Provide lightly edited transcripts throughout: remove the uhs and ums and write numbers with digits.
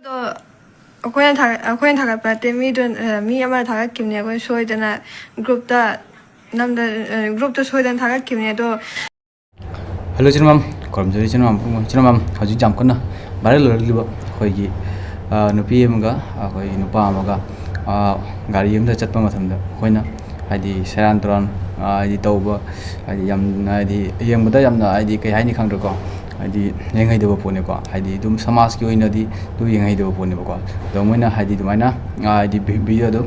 ꯑꯩꯈꯣꯏꯅ ꯊꯥꯒꯠꯄ ꯅꯠꯇꯦ ꯃꯤ ꯑꯃꯅ ꯊꯥꯒꯠꯈꯤꯕꯅꯦ ꯑꯩꯈꯣꯏ ꯁꯣꯏꯗꯅ ꯒ꯭ꯔꯨꯞꯇ ꯁꯣꯏꯗꯅ ꯊꯥꯒꯠꯈꯤꯕꯅꯦ ꯑꯗꯣ ꯍꯜꯂꯣ ꯆꯤꯅꯃꯝ ꯈꯣꯔꯝꯖꯔꯤ ꯆꯤꯅꯃꯝ ꯍꯧꯖꯤꯛ ꯌꯥꯝ ꯀꯟꯅ ꯚꯥꯏꯔꯦꯜ ꯑꯣꯏꯔꯛꯂꯤꯕ ꯑꯩꯈꯣꯏꯒꯤ ꯅꯨꯄꯤ ꯑꯃꯒ ꯑꯩꯈꯣꯏ ꯅꯨꯄꯥ ꯑꯃꯒ ꯒꯥꯔꯤ ꯑꯃꯗ ꯆꯠꯄ ꯃꯇꯝꯗ ꯑꯩꯈꯣꯏꯅ ꯍꯥꯏꯗꯤ ꯁꯦꯔꯥꯟ ꯇꯨꯔꯥꯟ ꯍꯥꯏꯗꯤ ꯇꯧꯕ ꯍꯥꯏꯗꯤ ꯌꯥꯝꯅ ꯍꯥꯏꯗꯤ ꯌꯦꯡꯕꯗ ꯌꯥꯝꯅ ꯍꯥꯏꯗꯤ ꯀꯩ ꯍꯥꯏꯅꯤ ꯈꯪꯗ꯭ꯔꯦꯀꯣ ꯍꯥꯏꯗꯤ ꯌꯦꯡꯍꯩꯗꯕ ꯄꯣꯠꯅꯤꯀꯣ ꯍꯥꯏꯗꯤ ꯑꯗꯨꯝ ꯁꯃꯥꯖꯀꯤ ꯑꯣꯏꯅꯗꯤ ꯑꯗꯨ ꯌꯦꯡꯍꯩꯗꯕ ꯄꯣꯠꯅꯦꯕꯀꯣ ꯑꯗꯣ ꯃꯣꯏꯅ ꯍꯥꯏꯗꯤ ꯑꯗꯨꯃꯥꯏꯅ ꯍꯥꯏꯗꯤ ꯚꯤꯗꯤꯑꯣꯗꯣ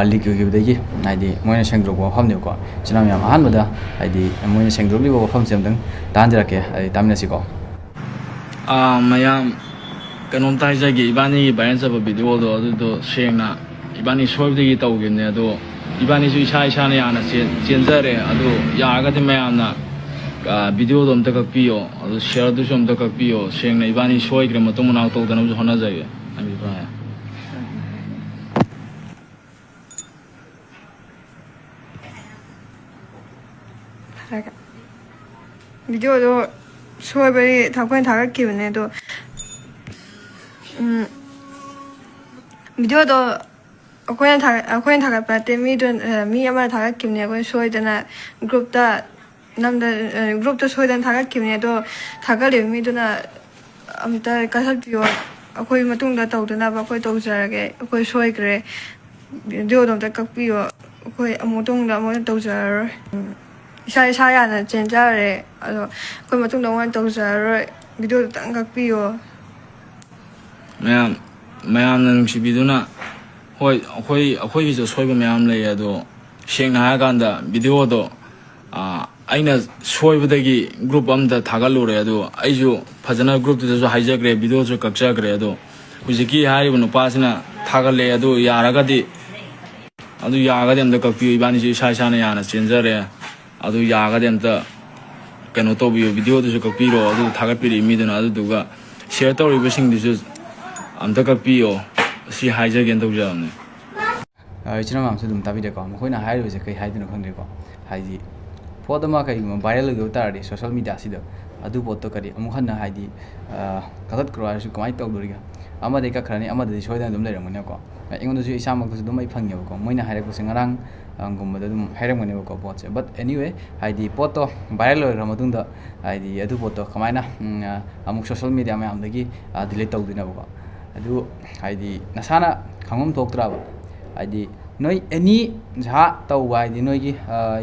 ꯂꯤꯛ ꯑꯣꯏꯈꯤꯕꯗꯒꯤ ꯍꯥꯏꯗꯤ ꯃꯣꯏꯅ ꯁꯦꯡꯗꯣꯛꯄ ꯋꯥꯐꯝꯅꯦꯕꯀꯣ ꯁꯤꯅ ꯌꯥꯝ ꯑꯍꯥꯟꯕꯗ ꯍꯥꯏꯗꯤ ꯃꯣꯏꯅ ꯁꯦꯡꯗꯣꯛꯂꯤꯕ ꯋꯥꯐꯝꯁꯦ ꯑꯝꯇꯪ ꯇꯥꯟꯖꯔꯛꯀꯦ ꯍꯥꯏꯗꯤ ꯇꯥꯃꯤꯟꯅꯁꯤꯀꯣ ꯃꯌꯥꯝ ꯀꯩꯅꯣꯝꯇ ꯍꯥꯏꯖꯒꯦ ꯏꯕꯥꯅꯤꯒꯤ ꯚꯥꯏꯔꯦꯜ ꯆꯠꯄ ꯚꯤꯗꯤꯑꯣꯗꯣ ꯑꯗꯨꯗꯣ ꯁꯦꯡꯅ ꯏꯕꯥꯅꯤ ꯁꯣꯏꯕꯗꯒꯤ ꯇꯧꯈꯤꯕꯅꯦ ꯑꯗꯣ ꯏꯕꯥꯅꯤꯁꯨ ꯏꯁꯥꯅ ꯌꯥꯅ ꯆꯦꯟꯖꯔꯦ ꯑꯗꯣ ꯌꯥꯔꯒꯗꯤ ꯃꯌꯥꯝꯅ ꯚꯤꯗꯤꯑꯣꯗꯣ ꯑꯝꯇ ꯀꯛꯄꯤꯌꯣ ꯑꯗꯨ ꯁꯤꯌꯔꯗꯨꯁꯨ ꯑꯝꯇ ꯀꯛꯄꯤꯌꯣ ꯁꯦꯡꯅ ꯏꯕꯥꯅꯤ ꯁꯣꯏꯈ꯭ꯔꯦ ꯃꯇꯨꯡ ꯃꯅꯥꯎ ꯇꯧꯗꯅꯕꯁꯨ ꯍꯣꯠꯅꯖꯒꯦ ꯚꯤꯗꯤꯑꯣꯗꯣ ꯁꯣꯏꯕꯒꯤ ꯑꯩꯈꯣꯏꯅ ꯊꯥꯒꯠꯈꯤꯕꯅꯦ ꯑꯗꯣ ꯚꯤꯗꯤꯑꯣꯗꯣ ꯑꯩꯈꯣꯏꯅ ꯊꯥꯒꯠꯄ ꯅꯠꯇꯦ ꯃꯤ ꯑꯃꯅ ꯊꯥꯒꯠꯈꯤꯕꯅꯦ ꯑꯩꯈꯣꯏ ꯁꯣꯏꯗꯅ ꯒ꯭ꯔꯨꯞꯇ ꯁꯣꯏꯗꯅ ꯊꯥꯒꯠꯈꯤꯕꯅꯦ ꯑꯗꯣ ꯊꯥꯒꯠꯂꯤꯕ ꯃꯤꯗꯨꯅ ꯑꯝꯇ ꯀꯛꯊꯠꯄꯤꯌꯣ ꯑꯩꯈꯣꯏ ꯃꯇꯨꯡꯗ ꯇꯧꯗꯅꯕ ꯑꯩꯈꯣꯏ ꯇꯧꯖꯔꯒꯦ ꯑꯩꯈꯣꯏ ꯁꯣꯏꯈ꯭ꯔꯦ ꯚꯤꯗꯤꯑꯣꯗꯣ ꯑꯝꯇ ꯀꯛꯄꯤꯌꯣ ꯑꯩꯈꯣꯏ ꯃꯇꯨꯡꯗ ꯑꯃꯨꯛ ꯇꯧꯖꯔꯔꯣꯏ ꯏꯁꯥ ꯌꯥꯅ ꯆꯦꯟꯖꯔꯦ ꯑꯗꯣ ꯑꯩꯈꯣꯏ ꯃꯇꯨꯡꯗ ꯑꯃꯨꯛ ꯇꯧꯖꯔꯔꯣꯏ ꯚꯤꯗꯤꯑꯣꯗꯨꯇꯪ ꯀꯛꯄꯤꯌꯣ ꯃꯌꯥꯝꯅ ꯅꯨꯡꯁꯤꯕꯤꯗꯨꯅ ꯍꯣꯏ ꯑꯩꯈꯣꯏꯒꯤꯁꯨ ꯁꯣꯏꯕ ꯃꯌꯥꯝ ꯂꯩ ꯑꯗꯣ ꯁꯦꯡꯅ ꯍꯥꯏꯔꯀꯥꯟꯗ ꯚꯤꯗꯤꯑꯣꯗꯣ ꯑꯩꯅ ꯁꯣꯏꯕꯗꯒꯤ ꯒ꯭ꯔꯨꯞ ꯑꯝꯗ ꯊꯥꯒꯠꯂꯨꯔꯦ ꯑꯗꯣ ꯑꯩꯁꯨ ꯐꯖꯅ グループꯇꯁꯨ ꯍꯥꯏꯖꯈ꯭ꯔꯦ ꯚꯤꯗꯤꯑꯣꯁꯨ ꯀꯛꯆꯈ꯭ꯔꯦ ꯑꯗꯣ ꯍꯧꯖꯤꯛꯀꯤ ꯍꯥꯏꯔꯤꯕ ꯅꯨꯄꯥꯁꯤꯅ ꯊꯥꯒꯠꯂꯦ ꯑꯗꯨ ꯌꯥꯔꯒꯗꯤ ꯑꯝꯇ ꯀꯛꯄꯤꯌꯨ ꯏꯕꯥꯅꯤꯁꯨꯏꯁꯥꯅ ꯌꯥꯅ ꯆꯦꯟꯖꯔꯦ ꯑꯗꯨ ꯌꯥꯔꯒꯗꯤ ꯑꯝꯇ ꯀꯩꯅꯣ ꯇꯧꯕꯤꯌꯨ ꯚꯤꯗꯤꯑꯣꯗꯨꯁꯨ ꯀꯛꯄꯤꯔꯣ ꯑꯗꯨ ꯊꯥꯒꯠꯄꯤꯔꯛꯏ ꯃꯤꯗꯨꯅ ꯑꯗꯨꯗꯨꯒ ꯁꯤꯌꯔ ꯇꯧꯔꯤꯕꯁꯤꯡꯗꯨꯁꯨ ꯑꯝꯇ ꯀꯛꯄꯤꯌꯣ ꯁꯤ ꯍꯥꯏꯖꯒꯦꯅ ꯇꯧꯖꯕꯅꯦ ꯏꯆꯤꯟꯅꯥꯎꯁꯨ ꯑꯗꯨꯝ ꯇꯥꯕꯤꯔꯦꯀꯣ ꯃꯈꯣꯏꯅ ꯍꯥꯏꯔꯤꯕꯁꯦ ꯀꯩ ꯍꯥꯏꯗꯣꯏꯅꯣ ꯈꯪꯗ꯭ꯔꯦꯀꯣ ꯍꯥꯏꯗꯤ ꯄꯣꯠ ꯑꯃ ꯀꯩꯒꯨꯝꯕ ꯚꯥꯏꯔꯦꯜ ꯑꯣꯏꯒꯗꯕ ꯇꯥꯔꯗꯤ ꯁꯣꯁꯤꯌꯦꯜ ꯃꯤꯗꯤꯌꯥꯁꯤꯗ ꯑꯗꯨ ꯄꯣꯠꯇꯣ ꯀꯔꯤ ꯑꯃꯨꯛ ꯍꯟꯅ ꯍꯥꯏꯗꯤ ꯀꯛꯊꯠꯈ꯭ꯔꯣ ꯍꯥꯏꯔꯁꯨ ꯀꯃꯥꯏꯅ ꯇꯧꯗꯣꯔꯤꯒꯦ ꯑꯃꯗꯩ ꯀꯛꯈ꯭ꯔꯅꯤ ꯑꯃꯗꯗꯤ ꯁꯣꯏꯗꯅ ꯑꯗꯨꯝ ꯂꯩꯔꯝꯒꯅꯤꯀꯣ ꯑꯩꯉꯣꯟꯗꯁꯨ ꯏꯁꯥꯃꯛꯇꯁꯨ ꯑꯗꯨꯝ ꯑꯩ ꯐꯪꯉꯦꯕꯀꯣ ꯃꯣꯏꯅ ꯍꯥꯏꯔꯛꯄꯁꯦ ꯉꯔꯥꯡꯒꯨꯝꯕꯗ ꯑꯗꯨꯝ ꯍꯥꯏꯔꯝꯒꯅꯦꯕꯀꯣ ꯄꯣꯠꯁꯦ ꯕꯠ ꯑꯦꯅꯤꯋꯦ ꯍꯥꯏꯗꯤ ꯄꯣꯠꯇꯣ ꯚꯥꯏꯔꯦꯜ ꯑꯣꯏꯈ꯭ꯔ ꯃꯇꯨꯡꯗ ꯍꯥꯏꯗꯤ ꯑꯗꯨ ꯄꯣꯠꯇꯣ ꯀꯃꯥꯏꯅ ꯑꯃꯨꯛ ꯁꯣꯁꯤꯌꯦꯜ ꯃꯤꯗꯤꯌꯥ ꯃꯌꯥꯝꯗꯒꯤ ꯗꯤꯂꯤꯠ ꯇꯧꯗꯣꯏꯅꯦꯕꯀꯣ ꯑꯗꯨ ꯍꯥꯏꯗꯤ ꯅꯁꯥꯅ ꯈꯪꯐꯝ ꯊꯣꯛꯇ꯭ꯔꯕ ꯍꯥꯏꯗꯤ ꯅꯣꯏ ꯑꯦꯅꯤ ꯖꯍꯥ ꯇꯧꯕ ꯍꯥꯏꯗꯤ ꯅꯣꯏꯒꯤ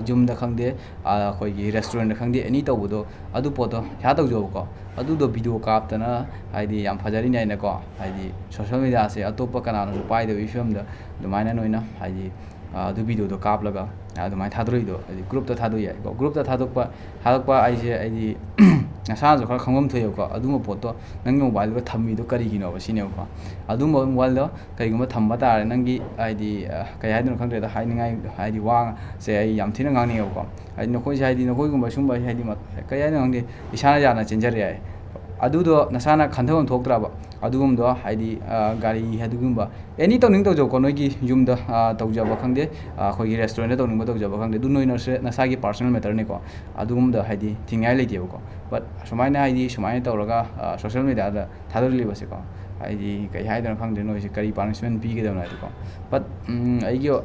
ꯌꯨꯝꯗ ꯈꯪꯗꯦ ꯑꯩꯈꯣꯏꯒꯤ ꯔꯦꯁꯇꯨꯔꯦꯟꯗ ꯈꯪꯗꯦ ꯑꯦꯅꯤ ꯇꯧꯕꯗꯣ ꯑꯗꯨ ꯄꯣꯠꯇꯣ ꯖꯍꯥ ꯇꯧꯖꯕꯀꯣ ꯑꯗꯨꯗꯣ ꯚꯤꯗꯤꯑꯣ ꯀꯥꯞꯇꯅ ꯍꯥꯏꯗꯤ ꯌꯥꯝ ꯐꯖꯔꯤꯅꯦ ꯍꯥꯏꯅꯀꯣ ꯍꯥꯏꯗꯤ ꯁꯣꯁꯤꯌꯦꯜ ꯃꯤꯗꯤꯌꯥꯁꯦ ꯑꯇꯣꯞꯄ ꯀꯅꯥꯅꯁꯨ ꯄꯥꯏꯗꯕꯒꯤ ꯐꯤꯕꯝꯗ ꯑꯗꯨꯃꯥꯏꯅ ꯅꯣꯏꯅ ꯍꯥꯏꯗꯤ ꯑꯗꯨ ꯚꯤꯗꯤꯑꯣꯗꯣ ꯀꯥꯞꯂꯒ ꯑꯗꯨꯃꯥꯏꯅ ꯊꯥꯗꯣꯔꯛꯏꯗꯣ ꯍꯥꯏꯗꯤ ꯒ꯭ꯔꯨꯞꯇ ꯊꯥꯗꯣꯛ ꯌꯥꯏꯀꯣ ꯒ꯭ꯔꯨꯞꯇ ꯊꯥꯗꯣꯛꯄ ꯑꯩꯁꯦ ꯍꯥꯏꯗꯤ ꯅꯁꯥꯅꯁꯨ ꯈꯔ ꯈꯪꯐꯝ ꯊꯣꯛꯑꯦꯕꯀꯣ ꯑꯗꯨꯝꯕ ꯄꯣꯠꯇꯣ ꯅꯪꯒꯤ ꯃꯣꯕꯥꯏꯜꯗꯨꯒ ꯊꯝꯃꯤꯗꯣ ꯀꯔꯤꯒꯤꯅꯣꯕ ꯁꯤꯅꯦꯕꯀꯣ ꯑꯗꯨꯝꯕ ꯃꯣꯕꯥꯏꯜꯗꯣ ꯀꯩꯒꯨꯝꯕ ꯊꯝꯕ ꯇꯥꯔꯦ ꯅꯪꯒꯤ ꯍꯥꯏꯗꯤ ꯀꯩ ꯍꯥꯏꯗꯣꯏꯅꯣ ꯈꯪꯗ꯭ꯔꯦꯗ ꯍꯥꯏꯅꯤꯡꯉꯥꯏ ꯍꯥꯏꯗꯤ ꯋꯥꯁꯦ ꯑꯩ ꯌꯥꯝ ꯊꯤꯅ ꯉꯥꯡꯅꯤꯡꯉꯦꯕꯀꯣ ꯍꯥꯏꯗꯤ ꯅꯈꯣꯏꯁꯦ ꯍꯥꯏꯗꯤ ꯅꯈꯣꯏꯒꯨꯝꯕ ꯁꯨꯝꯕ ꯍꯥꯏꯗꯤ ꯀꯩ ꯍꯥꯏꯗꯣꯏꯅꯣ ꯈꯪꯗꯦ ꯏꯁꯥꯅ ꯌꯥꯅ ꯆꯦꯟꯖꯔꯦ ꯌꯥꯏ ꯑꯗꯨꯗꯣ ꯅꯁꯥꯅ ꯈꯟꯊꯐꯝ ꯊꯣꯛꯇ꯭ꯔꯕ ꯑꯗꯨꯒꯨꯝꯕꯗꯣ ꯍꯥꯏꯗꯤ ꯒꯥꯔꯤ ꯑꯗꯨꯒꯨꯝꯕ ꯑꯦꯅꯤ ꯇꯧꯖꯧꯀꯣ ꯅꯣꯏꯒꯤ ꯌꯨꯝꯗ ꯇꯧꯖꯕ ꯈꯪꯗꯦ ꯑꯩꯈꯣꯏꯒꯤ ꯔꯦꯁꯇꯨꯔꯦꯟꯗ ꯇꯧꯅꯤꯡꯕ ꯇꯧꯖꯕ ꯈꯪꯗꯦ ꯑꯗꯨ ꯅꯁꯥꯒꯤ ꯄꯥꯔꯁꯣꯅꯦꯜ ꯃꯦꯇꯔꯅꯤꯀꯣ ꯑꯗꯨꯒꯨꯝꯕꯗ ꯍꯥꯏꯗꯤ ꯊꯤꯡꯉꯥꯏ ꯂꯩꯇꯦꯕꯀꯣ ꯕꯠ ꯁꯨꯃꯥꯏꯅ ꯍꯥꯏꯗꯤ ꯁꯨꯃꯥꯏꯅ ꯇꯧꯔꯒ ꯁꯣꯁꯤꯌꯦꯜ ꯃꯤꯗꯤꯌꯥꯗ ꯊꯥꯗꯣꯛꯂꯤꯕꯁꯦꯀꯣ ꯍꯥꯏꯗꯤ ꯀꯩ ꯍꯥꯏꯗꯣꯏꯅോ ꯈꯪꯗ꯭ರೆ ꯅꯣꯏꯁꯦ ꯀꯔꯤ ꯄꯥꯅꯤꯁꯃꯦꯟ ꯄꯤꯒꯗꯕꯅꯣ ꯍꯥꯏꯗꯤꯀꯣ ꯕꯠ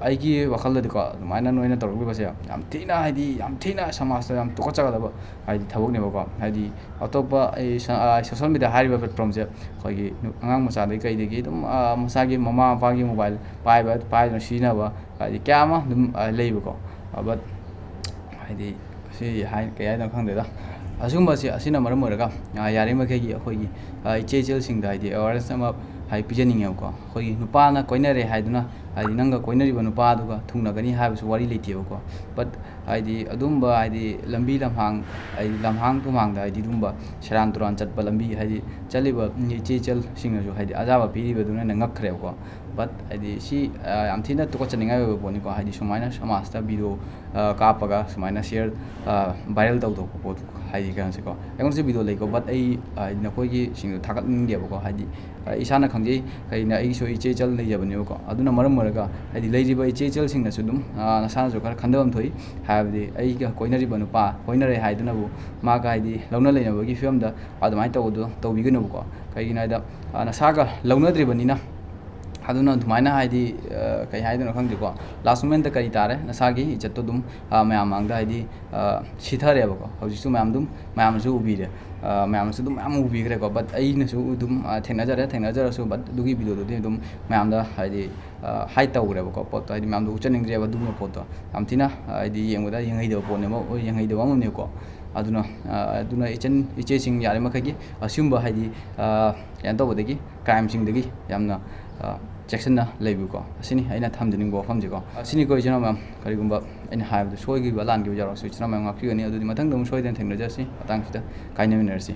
ꯑꯩꯒꯤ ꯋꯥꯈꯜꯗꯗꯤꯀꯣ ꯑꯗꯨꯃꯥꯏꯅ ꯅꯣꯏꯅ ꯇꯧꯔꯛꯂꯤꯕꯁꯦ ꯌꯥꯝ ꯊꯤꯅ ꯍꯥꯏꯗꯤ ꯌꯥꯝ ꯊꯤꯅ ꯁꯃꯥꯖꯇ ꯌꯥꯝ ꯇꯨꯀꯠꯆꯒꯗꯕ ꯍꯥꯏꯗꯤ ꯊꯕꯛꯅꯦꯕꯀꯣ ꯍꯥꯏꯗꯤ ꯑꯇꯣꯞꯄ ꯁꯣꯁꯤꯌꯦꯜ ꯃꯤꯗꯤꯌꯥ ꯍꯥꯏꯔꯤꯕ ꯄ꯭ꯂꯦꯠꯐꯣꯝꯁꯦ ꯑꯩꯈꯣꯏꯒꯤ ꯑꯉꯥꯡ ꯃꯆꯥꯗꯒꯤ ꯀꯩꯗꯒꯤ ꯑꯗꯨꯝ ꯃꯁꯥꯒꯤ ꯃꯃꯥ ꯃꯄꯥꯒꯤ mobile paiduna sizinaba hadi kya ama dum leibako but hadi si hai kay haidana khangdeda asumba si asina maram oraga yari makhegi akhoi ichechel singda hadi awareness ama hai pijaning ko akhoi nupana koinare haiduna hadi nanga koinari ba nupa aduga thungnagani haibasu wari leitebako but hadi adumba hadi lambi lamhang hadi lamhang tumangda hadi dumba sharan turan chatpa lambi hadi chaliba ichechel singnasu hadi ajaba piribaduna ngakhreko but hadi si am thina tukochaninga boni ko hadi sumaina samasta video kapaga sumaina share viral tawdo ko hadi kan se ko engon se video lei ko but ai nakoi gi sing thakat ninge ko hadi isana khangjei kaina ai so ichechel nei jabani ko aduna maram maraga hadi leiriba ichechel sing na sudum nasana jo kar khandam thoi ꯍꯥꯏꯕꯗꯤ ꯑꯩꯒ ꯀꯣꯏꯅꯔꯤꯕ ꯅꯨꯄꯥ ꯀꯣꯏꯅꯔꯦ ꯍꯥꯏꯗꯨꯅꯕꯨ ꯃꯥꯒ ꯍꯥꯏꯗꯤ ꯂꯧꯅ ꯂꯩꯅꯕꯒꯤ ꯐꯤꯕꯝꯗ ꯑꯗꯨꯃꯥꯏꯅ ꯇꯧꯕꯗꯣ ꯇꯧꯕꯤꯒꯅꯨꯕꯀꯣ ꯀꯩꯒꯤꯅꯣ ꯍꯥꯏꯗ ꯅꯁꯥꯒ ꯂꯧꯅꯗ꯭ꯔꯤꯕꯅꯤꯅ ꯑꯗꯨꯅ ꯑꯗꯨꯃꯥꯏꯅ ꯍꯥꯏꯗꯤ ꯀꯩ ꯍꯥꯏꯗꯣꯏꯅꯣ ꯈꯪꯗꯦꯀꯣ ꯂꯥꯁ ꯃꯣꯃꯦꯟꯇ ꯀꯔꯤ ꯇꯥꯔꯦ ꯅꯁꯥꯒꯤ ꯏꯖꯠꯇꯣ ꯑꯗꯨꯝ ꯃꯌꯥꯝ ꯃꯥꯡꯗ ꯍꯥꯏꯗꯤ ꯁꯤꯊꯔꯦꯕꯀꯣ ꯍꯧꯖꯤꯛꯁꯨ ꯃꯌꯥꯝꯅꯁꯨ ꯎꯕꯤꯔꯦ ꯃꯌꯥꯝꯅꯁꯨ ꯑꯗꯨꯝ ꯃꯌꯥꯝ ꯎꯕꯤꯈ꯭ꯔꯦꯀꯣ ꯕꯠ ꯑꯩꯅꯁꯨ ꯑꯗꯨꯝ ꯊꯦꯡꯅꯖꯔꯁꯨ ꯕꯠ ꯑꯗꯨꯒꯤ ꯚꯤꯗꯤꯑꯣꯗꯨꯗꯤ ꯑꯗꯨꯝ ꯃꯌꯥꯝꯗ ꯍꯥꯏꯗꯤ ꯍꯥꯏꯠ ꯇꯧꯈ꯭ꯔꯦꯕꯀꯣ ꯄꯣꯠꯇꯣ ꯍꯥꯏꯗꯤ ꯃꯌꯥꯝꯗ ꯎꯠꯆꯅꯤꯡꯗ꯭ꯔꯦꯕ ꯑꯗꯨꯒꯨꯝꯕ ꯄꯣꯠꯇꯣ ꯌꯥꯝ ꯊꯤꯅ ꯍꯥꯏꯗꯤ ꯌꯦꯡꯕꯗ ꯌꯦꯡꯍꯩꯗꯕ ꯄꯣꯠꯅꯦꯕ ꯌꯦꯡꯍꯩꯗꯕ ꯑꯃꯅꯦꯕꯀꯣ ꯑꯗꯨꯅ ꯏꯆꯦꯁꯤꯡ ꯌꯥꯔꯤꯃꯈꯩꯒꯤ ꯑꯁꯤꯒꯨꯝꯕ ꯍꯥꯏꯗꯤ ꯀꯩꯅꯣ ꯇꯧꯕꯗꯒꯤ ꯀ꯭ꯔꯥꯏꯝꯁꯤꯡꯗꯒꯤ ꯌꯥꯝꯅ ꯆꯦꯛꯁꯤꯟꯅ ꯂꯩꯕꯤꯌꯨꯀꯣ ꯑꯁꯤꯅꯤ ꯑꯩꯅ ꯊꯝꯖꯅꯤꯡꯕ ꯋꯥꯐꯝꯁꯦꯀꯣ ꯑꯁꯤꯅꯤꯀꯣ ꯏꯆꯤꯟ ꯏꯅꯥꯎ ꯃꯌꯥꯝ ꯀꯔꯤꯒꯨꯝꯕ ꯑꯩꯅ ꯍꯥꯏꯕꯗ ꯁꯣꯏꯈꯤꯕ ꯂꯥꯟꯈꯤꯕ ꯌꯥꯎꯔꯛꯑꯁꯨ ꯏꯆꯤꯟ ꯏꯅꯥꯎ ꯃꯌꯥꯝ ꯉꯥꯛꯄꯤꯒꯅꯤ ꯑꯗꯨꯗꯤ ꯃꯊꯪꯗ ꯑꯃꯨꯛ ꯁꯣꯏꯗꯅ ꯊꯦꯡꯅꯖꯔꯁꯤ ꯃꯇꯥꯡꯁꯤꯗ ꯀꯥꯏꯅꯃꯤꯟꯅꯔꯁꯤ